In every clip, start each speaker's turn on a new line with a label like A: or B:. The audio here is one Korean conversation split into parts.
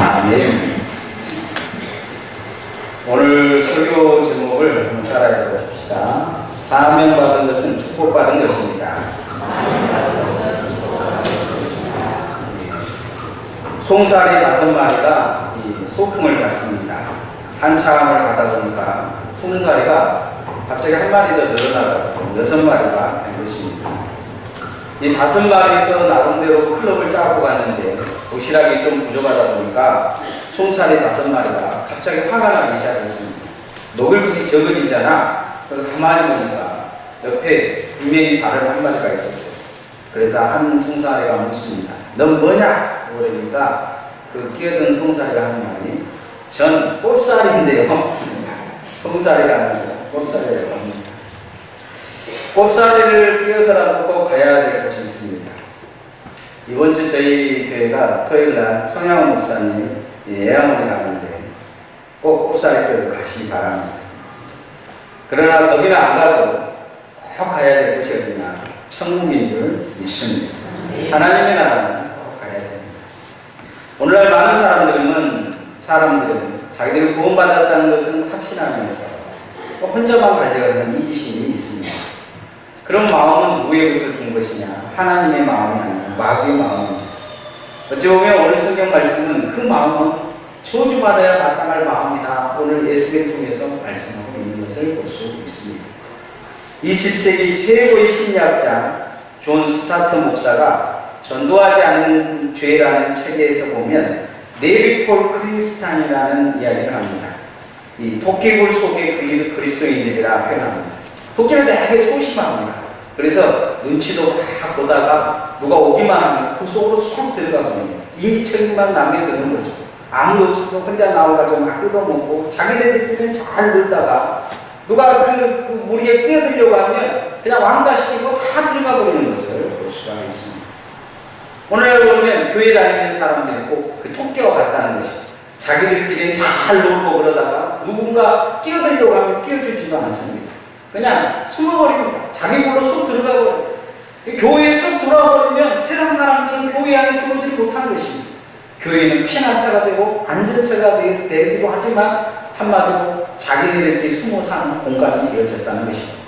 A: 아멘. 오늘 설교 제목을 한번 따라해 보십시다. 사명받은 것은 축복받은 것입니다. 송사리 5마리가 이 소풍을 갔습니다. 한참을 가다 보니까 송사리가 갑자기 한 마리 더 늘어나가지고 6마리가 된 것입니다. 이 5마리에서 나름대로 클럽을 짜고 갔는데 도시락이 좀 부족하다 보니까 송사리 5마리가 갑자기 화가 나기 시작했습니다. 먹을 것이 적어지잖아. 그래서 가만히 보니까 옆에 분명히 다른 한 마리가 있었어요. 그래서 한 송사리가 묻습니다. 넌 뭐냐? 그러니까 그 끼어든 송사리가 한 마리, 전 꼽사리인데요. 송사리가 아니라 꼽사리라고 합니다. 꼽사리를 끼어서라도 꼭 가야 될 곳이 있습니다. 이번 주 저희 교회가 토요일날 손양호 목사님 예양원에 가는데 꼭 꼽사리 끼어서 가시기 바랍니다. 그러나 거기는 안 가도 꼭 가야 될 곳이 어디냐? 천국인 줄 믿습니다. 하나님의 나라는 꼭 가야 됩니다. 오늘날 많은 사람들은 자기들이 구원받았다는 것은 확신하면서 혼자만 가려는 이기심이 있습니다. 그런 마음은 누구에부터 준 것이냐? 하나님의 마음이 아니라 마귀의 마음입니다. 어찌 보면 오늘 성경 말씀은 그 마음은 저주받아야 마땅할 마음이다. 오늘 예수를 통해서 말씀하고 있는 것을 볼 수 있습니다. 20세기 최고의 심리학자 존 스타트 목사가 전도하지 않는 죄라는 책에서 보면 네비폴 크리스탄이라는 이야기를 합니다. 이 토끼굴 속의 그리스도인들이라 표현합니다. 토끼는 되게 소심합니다. 그래서 눈치도 막 보다가 누가 오기만 하면 그 속으로 쏙 들어가 버립니다. 인기척만 남겨두는 거죠. 아무도 없어도 혼자 나와가지고 막 뜯어먹고 자기들끼리는 잘 놀다가 누가 그 무리에 끼어들려고 하면 그냥 왕따시키고 다 들어가 버리는 것을 볼 수가 있습니다. 오늘 보면 교회 다니는 사람들이 꼭 그 토끼와 같다는 것입니다. 자기들끼리 잘 놀고 그러다가 누군가 끼어들려고 하면 끼어주지도 않습니다. 그냥 숨어버립니다. 자기 볼로 쑥 들어가 버려요. 교회에 쑥 들어와 버리면 세상 사람들은 교회 안에 들어오지 못한 것입니다. 교회는 피난처가 되고 안전처가 되기도 하지만 한마디로 자기들에게 숨어 사는 공간이 되어졌다는 것입니다.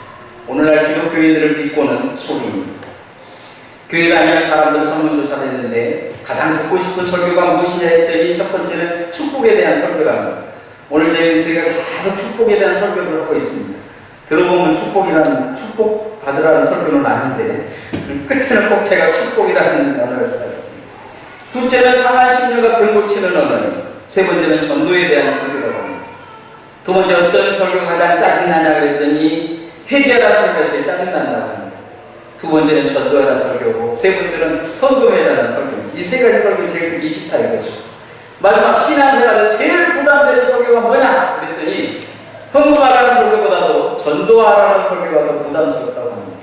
A: 오늘날 기독교인들을 비꼬는 소리입니다. 교회 다니는 사람들 설문조사를 했는데 가장 듣고 싶은 설교가 무엇이냐 했더니 첫 번째는 축복에 대한 설교랍니다. 오늘 저희가 계속 축복에 대한 설교를 하고 있습니다. 들어보면 축복 받으라는 설교는 아닌데 끝에는 꼭 제가 축복이라는 언어를 써요. 둘째는 상한 심령과 병 고치는 언어입니다. 세 번째는 전도에 대한 설교라고 합니다. 두 번째 어떤 설교가 가장 짜증나냐 그랬더니 회개하라 설교가 제일 짜증난다고 합니다. 두 번째는 전도하라는 설교고 세 번째는 헌금해라는 설교입니다. 이 세 가지 설교 제일 듣기 싫다 이거죠. 마지막 신앙생활에서 제일 부담되는 설교가 뭐냐 그랬더니 헌금하라는 설교보다도 전도하라는 설교가 더 부담스럽다고 합니다.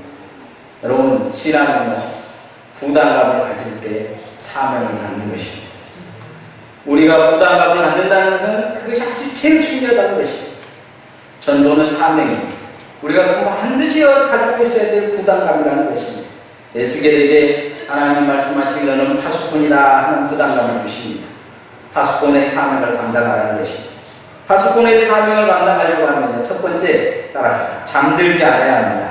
A: 여러분, 신앙은 부담감을 가질 때 사명을 갖는 것입니다. 우리가 부담감을 갖는다는 것은 그것이 아주 제일 중요하다는 것입니다. 전도는 사명입니다. 우리가 반드시 가지고 있어야 될 부담감이라는 것입니다. 에스겔에게 하나님 말씀하신 너는 파수꾼이다 하는 부담감을 주십니다. 파수꾼의 사명을 감당하라는 것입니다. 파수꾼의 사명을 감당하려고 하면 첫 번째 따라합시다. 잠들지 않아야 합니다.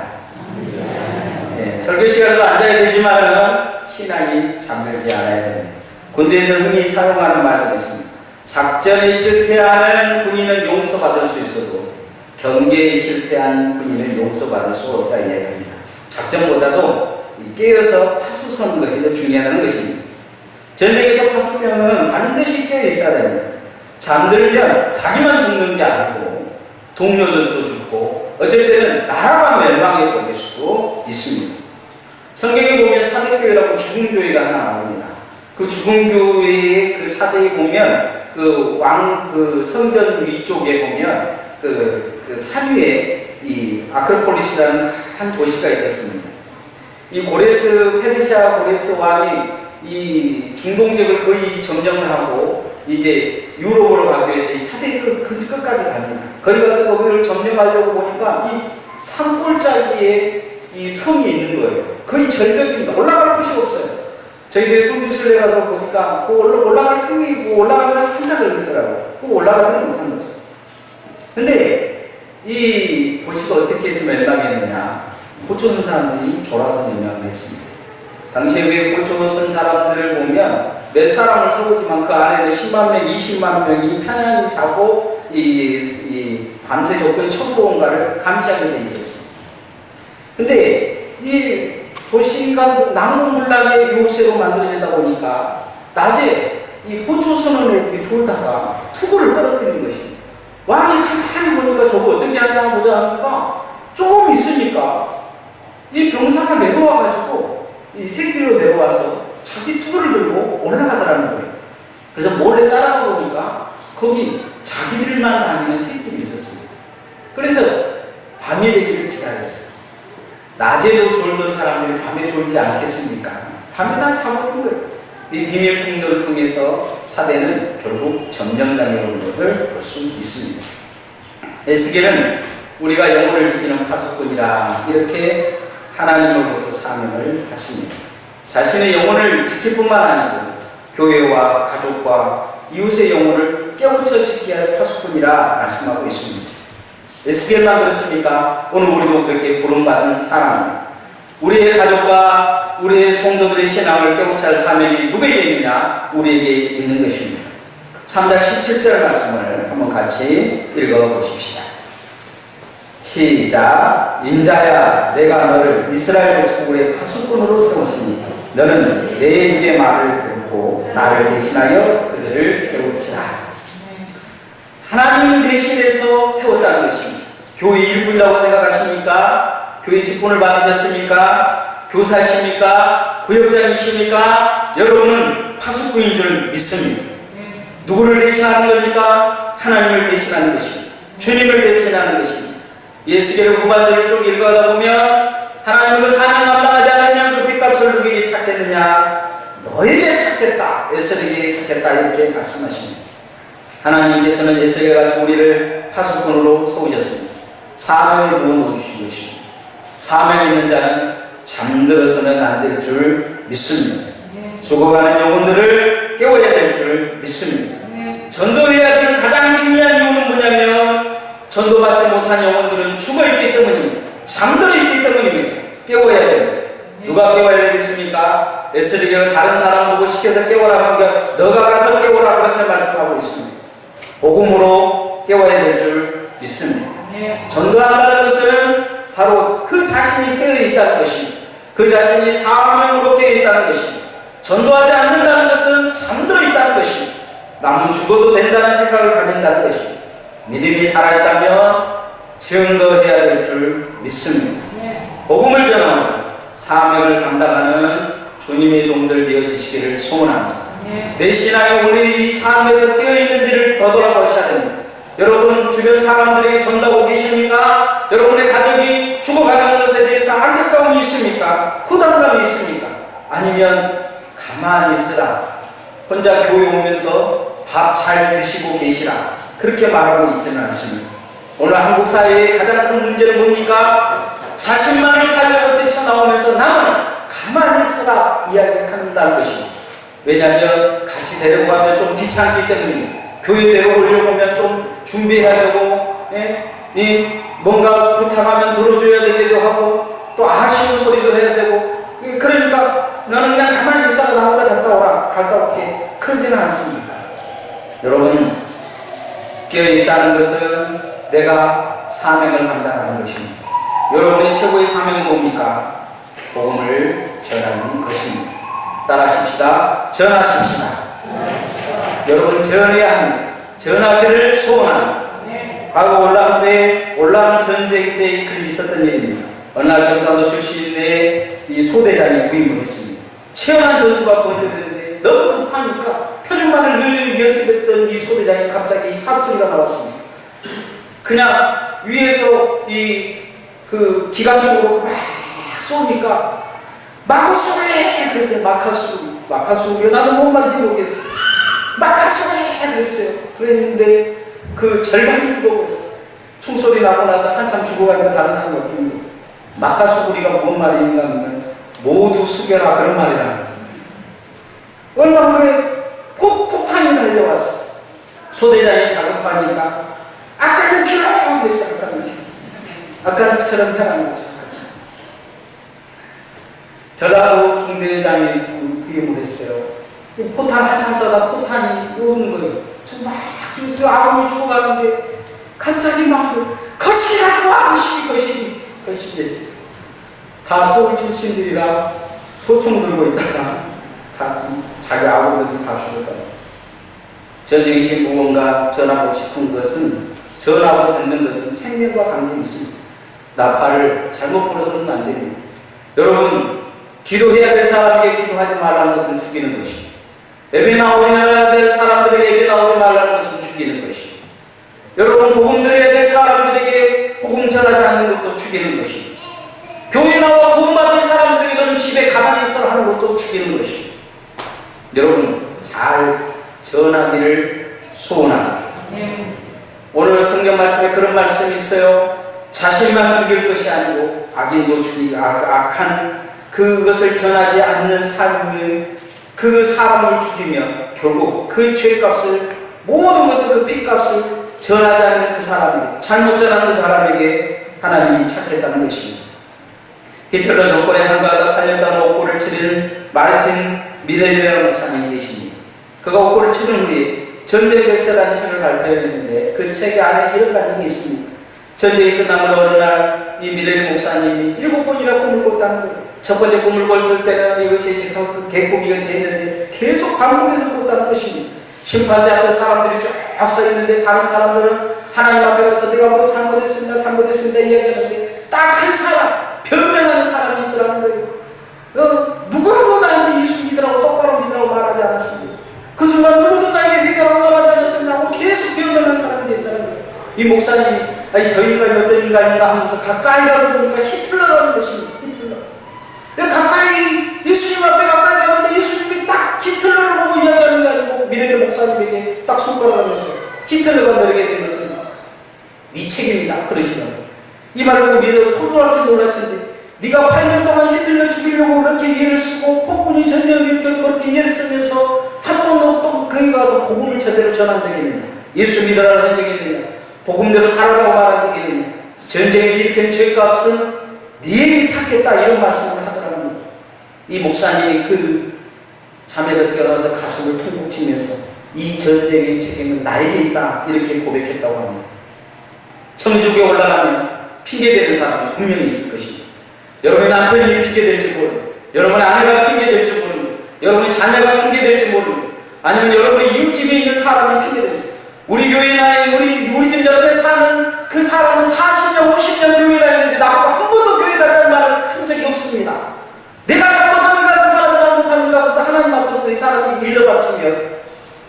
A: 설교 시간에도 앉아야 되지만 신앙이 잠들지 않아야 됩니다. 군대에서 흔히 사용하는 말이 있습니다. 작전에 실패하는 군인은 용서받을 수 있어도 경계에 실패한 군인은 용서받을 수 없다 이야기합니다. 작전보다도 깨어서 파수 서는 것이 더 중요하다는 것입니다. 전쟁에서 파수병은 반드시 깨어 있어야 됩니다. 잠들면 자기만 죽는 게 아니고 동료들도 죽고 어쩔 때는 나라가 멸망해 버릴 수도 있습니다. 성경에 보면 사대교회라고 죽은 교회가 하나 나옵니다. 그 죽은 교회의 그 사대에 보면 그 성전 위쪽에 보면 그 산 위에 이 아크로폴리스라는 한 도시가 있었습니다. 이 페르시아 고레스 왕이 이 중동 지역을 거의 점령을 하고 이제 유럽으로 가기 위해서 이 사대 끝까지 갑니다. 거기 가서 거기를 점령하려고 보니까 이 산골짜기에 이 성이 있는 거예요. 거의 절벽입니다. 올라갈 곳이 없어요. 저희들이 성주실내 가서 보니까 그 올라갈 틈이 뭐 올라가면 한참 걸리더라고요. 그 올라가지는 못한 거죠. 근데 이 도시가 어떻게 해서 멸망했느냐? 고쳐준 사람들이 졸아서 멸망을 했습니다. 당시에 왜 고쳐선 사람들을 보면 몇 사람을 세우지만 그 안에는 10만 명, 20만 명이 편안히 자고 이 관세 조건 천부원가를 감시하게 돼 있었습니다. 근데 이 도시가 나무물락의 요새로 만들어지다 보니까 낮에 이 보초서는 애들이 졸다가 투구를 떨어뜨리는 것입니다. 왕이 가만히 보니까 저거 어떻게 하냐 보자 하니까 조금 있으니까 이 병사가 내려와가지고 이 새끼로 내려와서 자기 투구를 들고 올라가더라는 거예요. 그래서 몰래 따라가 보니까 거기 자기들만 다니는 새끼들이 있었습니다. 그래서 밤이 되기를 기다렸어요. 낮에도 졸던 사람들이 밤에 졸지 않겠습니까? 밤에 다 잡아둔 거예요. 이 비밀 통로를 통해서 사대는 결국 점령당해 온 것을 볼 수 있습니다. 에스겔은 우리가 영혼을 지키는 파수꾼이라 이렇게 하나님으로부터 사명을 받습니다. 자신의 영혼을 지킬 뿐만 아니고 교회와 가족과 이웃의 영혼을 깨우쳐 지켜야 할 파수꾼이라 말씀하고 있습니다. 에스겔만 그렇습니까? 오늘 우리도 그렇게 부름받은 사람입니다. 우리의 가족과 우리의 성도들의 신앙을 깨우쳐 할 사명이 누구에게 있느냐? 우리에게 있는 것입니다. 3장 17절 말씀을 한번 같이 읽어보십시다. 시작. 인자야, 내가 너를 이스라엘 족속의 파수꾼으로 세웠으니 너는 내 입의 말을 듣고 나를 대신하여 그들을 깨우치라. 하나님 대신해서 세웠다는 것입니다. 교회 일부이라고 생각하십니까? 교회 직분을 받으셨습니까? 교사십니까? 구역장이십니까? 여러분은 파수꾼인 줄 믿습니다. 누구를 대신하는 겁니까? 하나님을 대신하는 것입니다. 주님을 대신하는 것입니다. 에스겔의 후반절을 쭉 읽어가다 보면 하나님은 그 사명 감당하지 않으면 그 빚값을 누구에게 찾겠느냐? 너에게 찾겠다. 에스겔에게 찾겠다. 이렇게 말씀하십니다. 하나님께서는 에스겔과 우리를 파수꾼으로 세우셨습니다. 사명을 부어주신 것입니다. 사명 있는 자는 잠들어서는 안 될 줄 믿습니다. 죽어가는 영혼들을 깨워야 될 줄 믿습니다. 전도해야 되는 가장 중요한 이유는 뭐냐면 전도받지 못한 영혼들은 죽어있기 때문입니다. 잠들어 있기 때문입니다. 깨워야 됩니다. 누가 깨워야 되겠습니까? 에스겔은 다른 사람 보고 시켜서 깨워라 하면 너가 가서 깨워라 그렇게 말씀하고 있습니다. 복음으로 깨워야 될 줄 믿습니다. 전도한다는 것은 바로 그 자신이 깨어있다는 것입니다. 그 자신이 사명으로 깨어있다는 것입니다. 전도하지 않는다는 것은 잠들어 있다는 것입니다. 남은 죽어도 된다는 생각을 가진다는 것입니다. 믿음이 살아있다면 증거해야 될 줄 믿습니다. 복음을 전하고 사명을 감당하는 주님의 종들 되어지시기를 소원합니다. 내 신앙이 우리 이 삶에서 깨어있는지를 더 돌아보셔야 됩니다. 여러분 주변 사람들에게 전도하고 계십니까? 여러분의 가족이 죽어가는 것에 대해서 안타까움이 있습니까? 부담감이 있습니까? 아니면 가만히 있으라, 혼자 교회 오면서 밥 잘 드시고 계시라 그렇게 말하고 있지는 않습니다. 오늘 한국 사회의 가장 큰 문제는 뭡니까? 자신만을 살려고 뛰쳐나오면서 나는 가만히 있으라 이야기한다는 것입니다. 왜냐하면 같이 데리고 가면 좀 귀찮기 때문입니다. 교회 데려오려고 하면 좀 준비해야 되고, 뭔가 부탁하면 들어줘야 되기도 하고, 또 아쉬운 소리도 해야 되고, 그러니까 너는 그냥 가만히 있어 나 혼자 갔다 올게 그러지는 않습니다. 여러분 깨어있다는 것은 내가 사명을 감당하는 것입니다. 여러분의 최고의 사명은 뭡니까? 복음을 전하는 것입니다. 따라하십시다. 전하십시다. 여러분 전해야 합니다. 전하기를 소원합니다. 과거 올람 전쟁 때 글이 있었던 일입니다. 어느 날 경상도 출신의 이 소대장이 부임을 했습니다. 치열한 전투가 벌어졌는데 너무 급하니까 표준말을 늘 연습했던 이 소대장이 갑자기 사투리가 나왔습니다. 그냥 위에서 그 기관총으로 막 쏘니까 마카수레 그랬어요. 마카수레 나도 뭔 말인지 모르겠어요. 마카수레 그랬어요. 그랬는데 그 절반이 죽어버렸어요. 총소리 나고 나서 한참 죽어가니까 다른 사람이 없던 거예요. 마카수구리가 뭔 말인가 하면 모두 숙여라 그런 말이다. 얼마 후에 폭탄이 달려왔어. 소대장이 다급하니까 아까는 기록! 그랬어. 아까처럼 해라는 거죠. 전라도 중대장이 부임을 했어요. 포탄 한참 쏘다 포탄이 오는 거예요. 막 아버님이 죽어가는데 갑자기 막 거시기라고 와! 거시기 했어요. 다 서울 출신들이라 소총 들고 있다가 다 자기 아버님이 다 죽었다. 전쟁의 신부원가 전하고 싶은 것은 전하고 듣는 것은 생명과 관계 있습니다. 나팔을 잘못 불어서는 안 됩니다. 여러분, 기도해야 될 사람에게 기도하지 말라는 것은 죽이는 것입니다. 예배 나오야 될 사람들에게 예배 나오지 말라는 것은 죽이는 것입니다. 여러분, 복음 드려야 될 사람들에게 복음 전하지 않는 것도 죽이는 것입니다. 교회 나와 복음 받을 사람들에게는 집에 가만히 있어 하는 것도 죽이는 것입니다. 여러분, 잘 전하기를 소원합니다. 오늘 성경 말씀에 그런 말씀이 있어요. 자신만 죽일 것이 아니고 악인도 죽이고 악한 그것을 전하지 않는 삶을 그 사람을 죽이며 결국 그 죄값을 모든 것을 그 핏값을 전하지 않는 그 사람에게 잘못 전하는 그 사람에게 하나님이 찾겠다는 것입니다. 히틀러 정권에 한가하다 8년 동안 옥고를 치르는 마르틴 미네르라는 목사님이 계십니다. 그가 옥고를 치른 후에 전쟁의 백서라는 책을 발표했는데 그 책에 안에 이런 간증이 있습니다. 전쟁이 끝나면 어느 날 이 미네르 목사님이 7번이나 꿈을 꿨다는 거예요. 첫 번째 꿈을 꿨을 때는 이것이 지금 그 개꿈이가 재있는데 계속 반복해서 꿨다는 것입니다. 심판대 앞에 사람들이 쫙 서 있는데 다른 사람들은 하나님 앞에 가서 내가 뭐 잘못했습니다 이야기하는데 딱 한 사람 변명하는 사람이 있더라는 거예요. 누구라도 나한테 예수 믿으라고 똑바로 믿으라고 말하지 않았습니다. 그 순간 누구도 나에게 회개하라고 말하지 않았습니다 하고 계속 변명하는 사람이 있다는 거예요. 이 목사님이 저 인간이 어떤 인간인가 하면서 가까이 가서 보니까 히틀러라는 것입니다. 히틀러. 가까이 예수님 앞에 가까이 가는데 예수님이 딱 히틀러를 보고 이야기하는 게 아니고 미네르 목사님에게 딱 손가락을 하면서 히틀러가 너에게 된 것은 네 책임이다 그러시더라고요. 이 말을 보고 미네르가 소소할 줄 몰랐는데 네가 8년 동안 히틀러 죽이려고 그렇게 예를 쓰고 폭군이 전쟁을 일으켜서 그렇게 예를 쓰면서 한 번도 또 거기 가서 복음을 제대로 전한 적이 있느냐, 예수 믿으라고 한 적이 있느냐, 복음대로 살아라고 말한 적이 있느냐, 전쟁을 일으킨 죄값은 네에게 찾겠다 이런 말씀을 하더라는 거죠. 이 목사님이 그 잠에서 깨어나서 가슴을 통곡 치면서 이 전쟁의 책임은 나에게 있다 이렇게 고백했다고 합니다. 천주교에 올라가면 핑계대는 사람이 분명히 있을 것입니다. 여러분의 남편이 핑계될지 모르고, 여러분의 아내가 핑계될지 모르고, 여러분의 자녀가 핑계될지 모르고, 아니면 여러분의 이웃집에 있는 사람이 핑계될지. 우리 교회나 우리 집 옆에 사는 그 사람은 40년, 50년 교회 다니는데 나보고 한 번도 교회 가자는 말을 한 적이 없습니다. 내가 잘못합니까? 그 사람이 잘못합니까? 그래서 하나님 앞에서 그 사람이 일러 바치면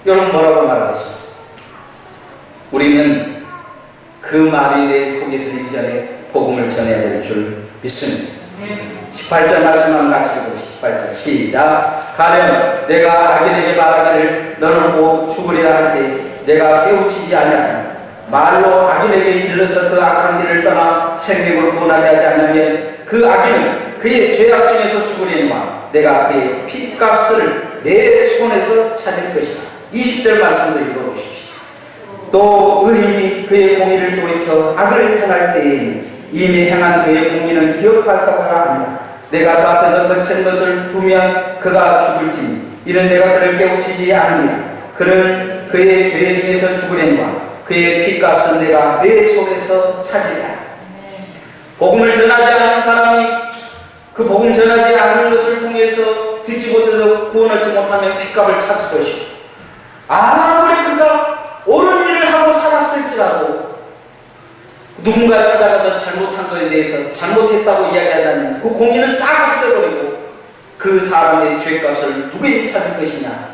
A: 여러분 뭐라고 말하겠습니까? 우리는 그 말이 내 속에 들리기 전에 복음을 전해야 될 줄 믿습니다. 18절 말씀 한번 같이 읽어보시죠. 18절 시작. 가령 내가 악인에게 말하기를 너를 곧 죽으리라 할 때 내가 깨우치지 아니하며 말로 악인에게 일러서 그 악한 길을 떠나 생명을 구원하게 하지 않으면 그 악인은 그의 죄악 중에서 죽으리니와 내가 그의 핏값을 내 손에서 찾을 것이다. 20절 말씀도 읽어보십시오. 또 의인이 그의 공의를 돌이켜 악을 행할 때에 이미 행한 그의 공의는 기억할까보다 아니라 내가 그 앞에서 거친 것을 두면 그가 죽을지니 이는 내가 그를 깨우치지 않으니라. 그는 그의 죄 중에서 죽으려니와 그의 핏값은 내가 내 손에서 찾으리라. 복음을 전하지 않는 사람이 그 복음 전하지 않는 것을 통해서 듣지 못해서 구원 얻지 못하면 핏값을 찾을 것이고, 아무리 그가 옳은 일을 하고 살았을지라도 누군가 찾아가서 잘못한 것에 대해서 잘못했다고 이야기하자면 그 공의는 싹 없애버리고 그 사람의 죄값을 누구에게 찾을 것이냐,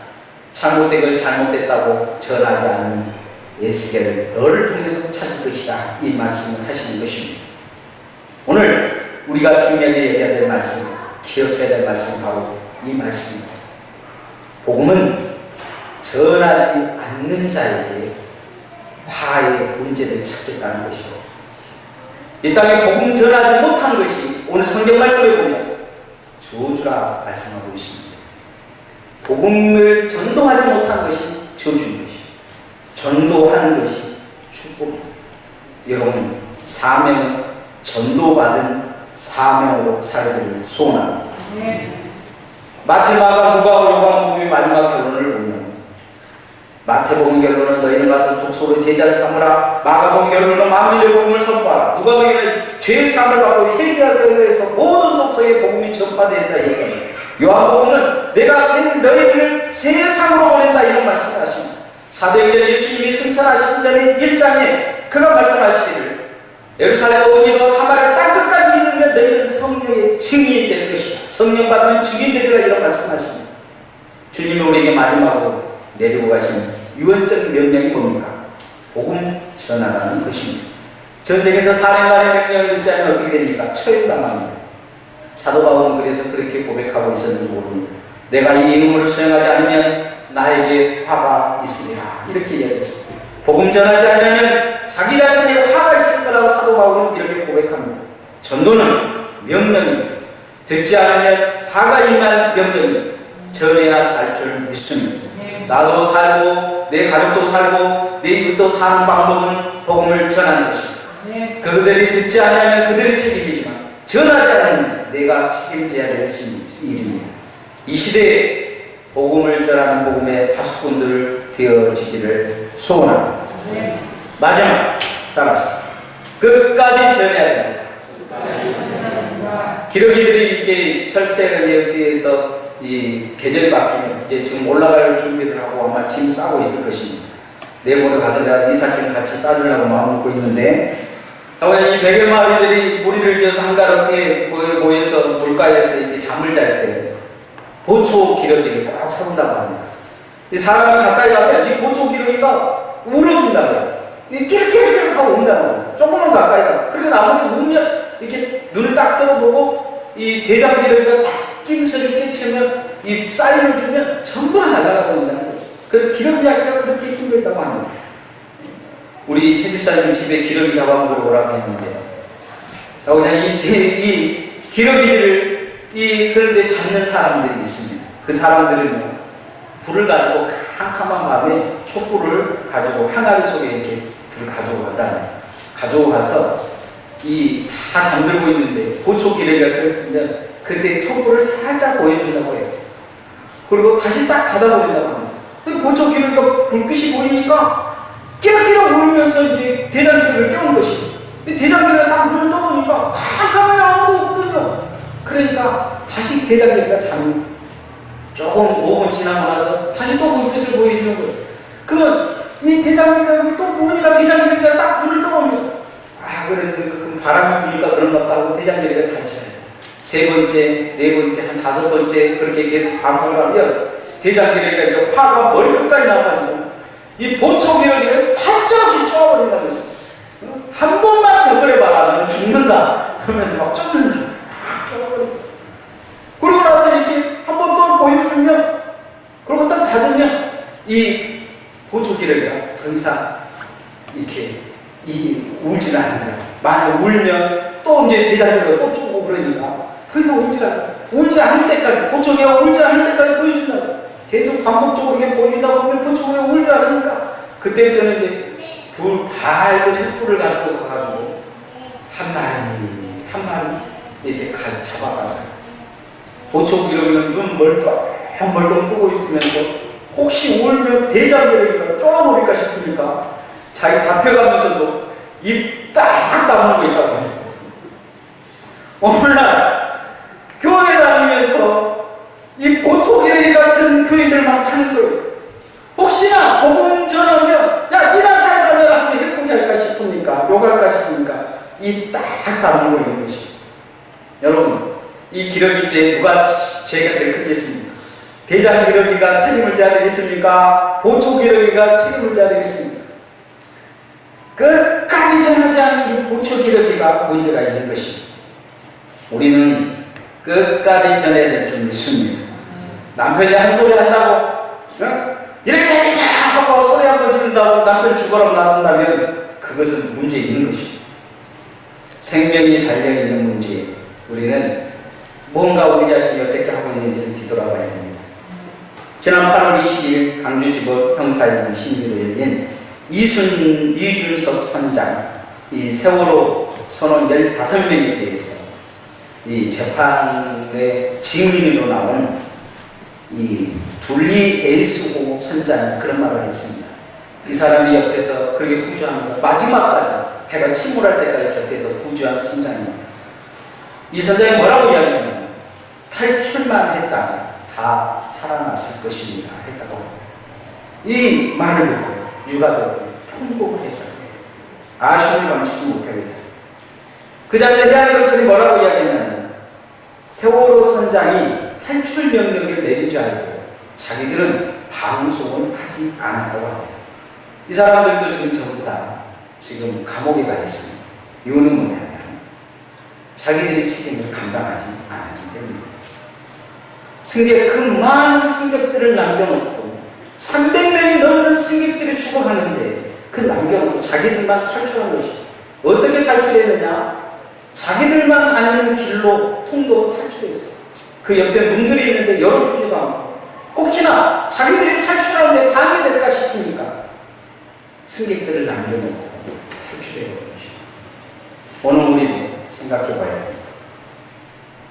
A: 잘못된 걸 잘못됐다고 전하지 않는 에스겔을 너를 통해서 찾을 것이다 이 말씀을 하시는 것입니다. 오늘 우리가 중요하게 얘기해야 될 말씀, 기억해야 될 말씀은 바로 이 말씀입니다. 복음은 전하지 않는 자에게 화의 문제를 찾겠다는 것이고, 이 땅에 복음 전하지 못한 것이 오늘 성경 말씀에 보면 저주라 말씀하고 있습니다. 복음을 전도하지 못한 것이 저주인 것입니다. 전도하는 것이 축복입니다. 여러분, 사명은 전도받은 사명으로 살기를 소원합니다. 마태마가 누가와 요한복음의 마지막 결론을 보면, 마태복음 결론은 너희는 가서 족속으로 제자를 삼으라. 마가복음 결론은 만민의 복음을 선포하라. 누가복음은 죄의 사함을 받고 회개하기 위해서 모든 족속의 복음이 전파된다 얘기합니다. 요한복음은 내가 너희들을 세상으로 보낸다 이런 말씀을 하십니다. 사도행전 예수님이 승천하신 전에 1장에 그가 말씀하시기를 예루살렘 어머니와 사마리아 땅끝까지 이르면 너희는 성령의 증인이 될 것이다. 성령 받으면 증인 되리라 이런 말씀하십니다. 주님이 우리에게 마지막으로 내리고 가신 유언적 명령이 뭡니까? 복음 전하라는 것입니다. 전쟁에서 사령관의 명령을 듣지 않으면 어떻게 됩니까? 처형당합니다. 사도 바울은 그래서 그렇게 고백하고 있었는지 모릅니다. 내가 이 임무를 수행하지 않으면 나에게 화가 있으리라 이렇게 이야기했습니다. 복음 전하지 않으면 자기 자신에 화가 있을 거라고 사도 바울은 이렇게 고백합니다. 전도는 명령입니다. 듣지 않으면 화가 임할 명령입니다. 전해야 살 줄 믿습니다. 나도 살고 내 가족도 살고 내 이웃도 사는 방법은 복음을 전하는 것입니다. 그들이 듣지 않으면 그들의 책임이지만 전하지 않으면 내가 책임져야 될 일입니다. 이 시대에 복음을 전하는 복음의 파수꾼들 되어지기를 소원합니다. 마지막 따라서 끝까지 전해야 됩니다. 기러기들이 이렇게 철새가 이렇게 해서 이 계절이 바뀌면 이제 지금 올라갈 준비를 하고 아마 짐 싸고 있을 것입니다. 내일모레 가서 내가 이삿짐 같이 싸주려고 마음 먹고 있는데, 이 백여 마리들이 무리를 지어서 한가롭게 모여서 물가에서 이제 잠을 잘 때 보초 기러기를 꼭 세운다고 합니다. 이 사람이 가까이 가면 이 보초 기러기가 울어준다고요. 끼르끼르끼르 하고 온다고. 조금만 가까이 가. 그리고 나머지 울면 이렇게 눈을 딱 떠보고 이 대장 기러기가 딱 끼임소리를 끼치면 이 사인을 주면 전부 다 날아가 버린다는 거죠. 그 기러기 잡기가 그렇게 힘들다고 합니다. 우리 최 집사님 집에 기러기 잡아먹으러 오라고 했는데, 이 기러기들을 그런데 잡는 사람들이 있습니다. 그 사람들은 불을 가지고 캄캄한 밤에 촛불을 가지고 항아리 속에 이렇게 불을 가지고 간답니다. 가지고 가서 다 잠들고 있는데 보초 기러기가 서 있으면 그때 촛불을 살짝 보여준다고 해요. 그리고 다시 딱 닫아버린다고 합니다. 보초 기러기가 불빛이 보이니까 끼락끼락 울면서 이제 대장기를 깨우는 것이에요. 대장기가 딱 문을 떠보니까 캄캄하게 아무도 없거든요. 그러니까 다시 대장기가 잠이 조금 5분 지나고 나서 다시 또 불빛을 보여주는 거예요. 그러면 이 대장기가 또 보니까 대장기가 딱 문을 떠봅니다. 그런데 바람이 부니까 그런가 하고 대장기가 다시 세 번째, 네 번째, 한 다섯 번째 그렇게 계속 반복하면 대장기가 이제 화가 머리끝까지 나와가지고 이 보초 기러기를 살짝 없이 쪼아버린다는 것이죠. 한 번만 더 그래봐라, 너는 죽는다. 그러면서 막 쫓는다. 막 쪼아버리고. 그러고 나서 이렇게 한 번 또 보여주면, 그리고 딱 닫으면 이 보초 기러기가 더 이상 이렇게 울지는 않는다. 만약 울면 또 이제 대장기가 또 쪼고 그러니까 더 이상 울지 않을 때까지, 보초기가 울지 않을 때까지 보여준다. 계속 반복적으로 이렇게 보이다 보면 보초기가 울지 않으니까 그때부터는 이제 밝은 횃불을 가지고 가가지고 한 마리 이렇게 가서 잡아가요. 보초 기러기는 눈 멀뚱 뜨고 있으면서 혹시 울면 대장기러기가 쪼아버릴까 싶으니까 자기 잡혀가면서도 입 딱 다물고 있다고 합니다. 오늘날 교회 다니면서 이 보초 기러기 같은 교인들만 타는 거예요. 혹시나 복음 전하면 니나 잘 다녀라 하면 해코지 할까 싶으니까, 욕할까 싶으니까 입 딱 다물고 있는 것입니다. 여러분, 이 기러기 때 누가 죄가 제일 크겠습니까? 대장 기러기가 책임을 져야 되겠습니까? 보초 기러기가 책임을 져야 되겠습니까? 끝까지 전하지 않는 이 보초 기러기가 문제가 있는 것입니다. 우리는 끝까지 전해야 될 줄 믿습니다. 남편이 한 소리 한다고 이렇게 잘리자 하고 소리 한번 지른다고 남편 죽어라 놔둔다면 그것은 문제 있는 것입니다. 생명이 달려있는 문제, 우리는 뭔가 우리 자신이 어떻게 하고 있는지를 뒤돌아봐야 됩니다. 지난 8월 20일 강주지법 형사2부 심리로 열린 이준석 선장 이 세월호 선원 15명에 대해서 이 재판의 증인으로 나온 이 둘리 에이스호 선장이 그런 말을 했습니다. 이 사람이 옆에서 그렇게 구조하면서 마지막까지 배가 침몰할 때까지 곁에서 구조한 선장입니다. 이 선장이 뭐라고 이야기하냐면 탈출만 했다면 다 살아났을 것입니다 했다고 합니다. 이 말을 듣고 유가족이 통곡을 했다고 해요. 아쉬움을 감추지 못하겠다. 그 자리에 해양경찰이 뭐라고 이야기했냐면 세월호 선장이 탈출 명령을 내린 줄 알고 자기들은 방송을 하지 않았다고 합니다. 이 사람들도 지금 전부 다 지금 감옥에 가 있습니다. 이유는 뭐냐면 자기들이 책임을 감당하지 않았기 때문입니다. 승객, 그 많은 승객들을 남겨놓고 300명이 넘는 승객들이 죽어가는데 그 남겨놓고 자기들만 탈출한 것이 어떻게 탈출했느냐? 자기들만 다니는 길로 통로로 탈출했어요. 그 옆에 문들이 있는데 열을 푸지도 않고 혹시나 자기들이 탈출하는데 방해될까 싶으니까 승객들을 남겨놓고 탈출해버린 것입니다. 오늘 우리도 생각해봐야 됩니다.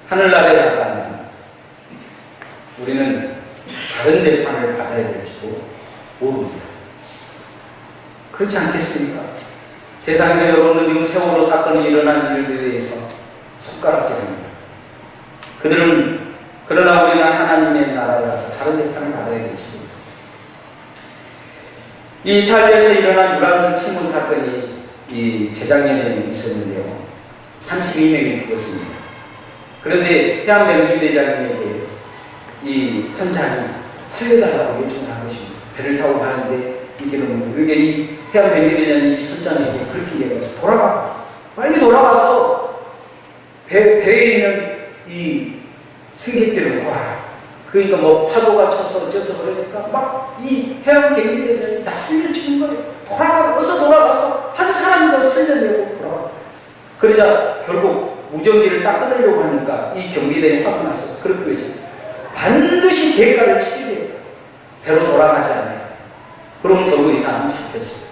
A: 하늘나라에 갔다면 우리는 다른 재판을 받아야 될지도 모릅니다. 그렇지 않겠습니까? 세상에서 여러분은 지금 세월호 사건이 일어난 일들에 대해서 손가락질합니다. 그들은 그러나 우리는 하나님의 나라에 가서 다른 재판을 받아야 될지 모릅니다. 이 이탈리아에서 일어난 유람선 침몰 사건이 이 재작년에 있었는데요. 32명이 죽었습니다. 그런데 해양병기대장님에게 이 선장이 살려달라고 요청을 한 것입니다. 배를 타고 가는데 이게 너무 그게 이 해양병기대장이 이 선장에게 그렇게 얘기해서 돌아가. 빨리 돌아가서 배에 있는 이 승객들을 구하라. 그러니까 뭐 파도가 쳐서 어째서 그러니까 막 이 해양경비대장이 달려치는 거예요. 돌아가, 어서 돌아가서 한 사람도 살려내고 돌아가. 그러자 결국 무전기를 딱 끊으려고 하니까 이 경비대장이 화가 나서 그렇게 외쳤어요. 반드시 대가를 치르겠다. 배로 돌아가지 않아요. 그럼 결국 이 사람은 잡혔어요.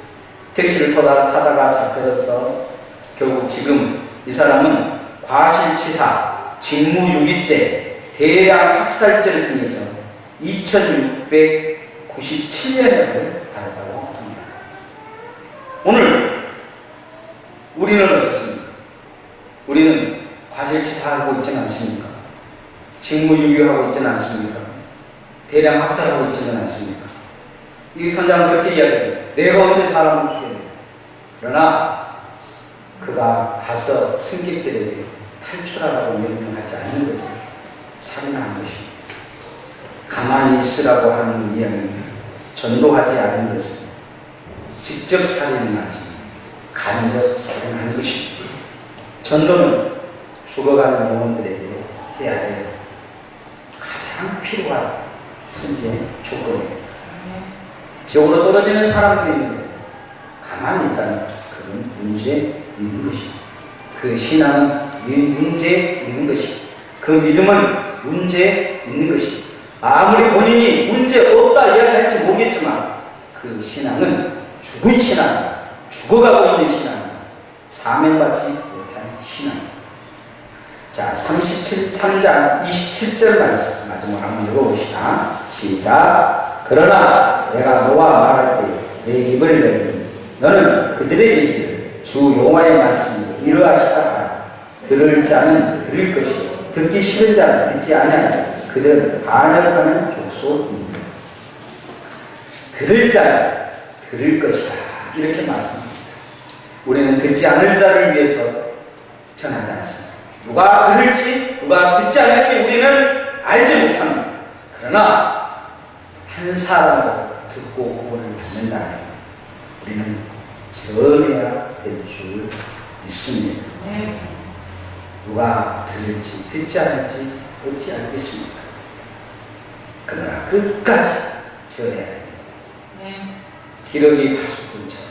A: 택시를 타다가 잡혀서 결국 지금 이 사람은 과실치사, 직무유기죄, 대량 학살죄를 통해서 2697년을 받았다고 합니다. 오늘 우리는 어떻습니까? 우리는 과실치사하고 있지는 않습니까? 직무유기하고 있지는 않습니까? 대량 학살하고 있지는 않습니까? 이 선장은 그렇게 이야기하죠. 내가 언제 사람을 죽였냐. 그러나 그가 가서 승객들에게 탈출하라고 명령하지 않는 것은 살인한 것입니다. 가만히 있으라고 하는 이야기는 전도하지 않는 것은 직접 살인은 하지 간접 살인하는 것입니다. 전도는 죽어가는 영혼들에게 해야 될 가장 필요한 선지의 조건입니다. 지옥으로 떨어지는 사람들이 있는데 가만히 있다면 그건 문제 있는 것입니다. 그 신앙은 문제 있는 것입니다. 그 믿음은 문제 있는 것입니다. 아무리 본인이 문제 없다 이야기할지 모르겠지만 그 신앙은 죽은 신앙, 죽어가고 있는 신앙, 사명받지 못한 신앙. 자, 33장 27절 말씀 마지막으로 한번 읽어봅시다. 시작. 그러나 내가 너와 말할 때 내 입을 열리니 너는 그들에게 이르기를 주 여호와의 말씀을 이러하시다 하라. 들을 자는 들을 것이요 듣기 싫은 자는 듣지 아니하리라. 그들은 반역하는 족속입니다. 들을 자는 들을 것이다. 이렇게 말씀합니다. 우리는 듣지 않을 자를 위해서 전하지 않습니다. 누가 들을지 누가 듣지 않을지 우리는 알지 못합니다. 그러나 한 사람이라도 듣고 구원을 받는다면 우리는 전해야 될 줄 믿습니다. 누가 들을지 듣지 않을지 어찌 알겠습니까? 그러나 끝까지 전해야 됩니다. 기러기 파수꾼처럼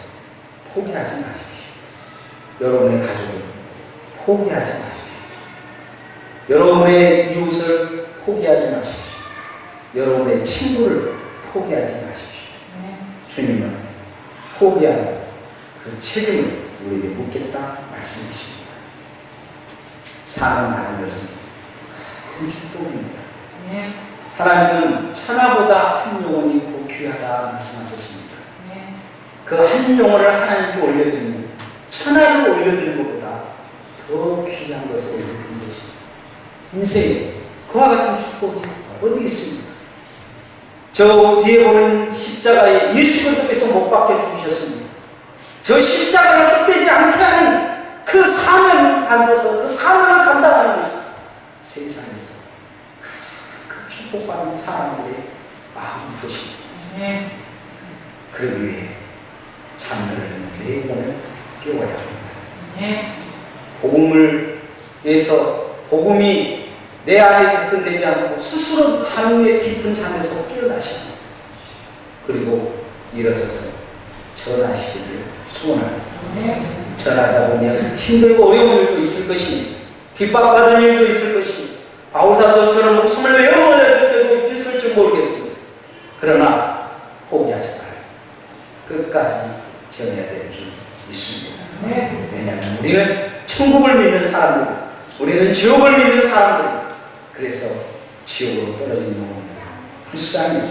A: 포기하지 마십시오. 여러분의 가족을 포기하지 마십시오. 여러분의 이웃을 포기하지 마십시오. 여러분의 친구를 포기하지 마십시오. 주님은 포기하는 그 책임을 우리에게 묻겠다 말씀하십니다. 사명받은 것은 큰 축복입니다. 하나님은 천하보다 한 영혼이 더 귀하다 말씀하셨습니다. 그 한 영혼을 하나님께 올려드리면 천하를 올려드리는 것보다 더 귀한 것을 올려드리는 것입니다. 인생에 그와 같은 축복이 어디 있습니까? 저 뒤에 보면 십자가에 예수 그리스도께서 못 박혀 죽으셨습니다. 저 십자가를 헛되지 않게 하는 그 사명 받아서 그 사명을 감당하는 것이 세상에서 가장 큰 축복받은 사람들의 마음인 것입니다. 그러기 위해 잠들어 있는 내 영혼을 깨워야 합니다. 복음을 위해서 복음이 내 안에 접근되지 않고 스스로 잠의 깊은 잠에서 깨어나셔야 합니다. 그리고 일어서서 전하시기를 소원합니다. 전하다 보면 힘들고 어려운 일도 있을 것입니다. 핍박받은 일도 있을 것입니다. 바울사도처럼 목숨을 내어버려야 될 때도 있을지 모르겠습니다. 그러나 포기하지 말아요. 끝까지 전해야 될 줄 믿습니다. 왜냐하면 우리는 천국을 믿는 사람들, 우리는 지옥을 믿는 사람들, 그래서 지옥으로 떨어진 영혼들 불쌍히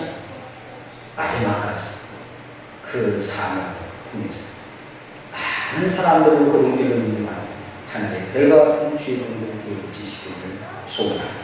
A: 마지막까지 그 사명을 통해서 많은 사람들을 옳은 길로 인도하는 하늘의 별과 같은 주의 종들을 되어지시기를 소원합니다.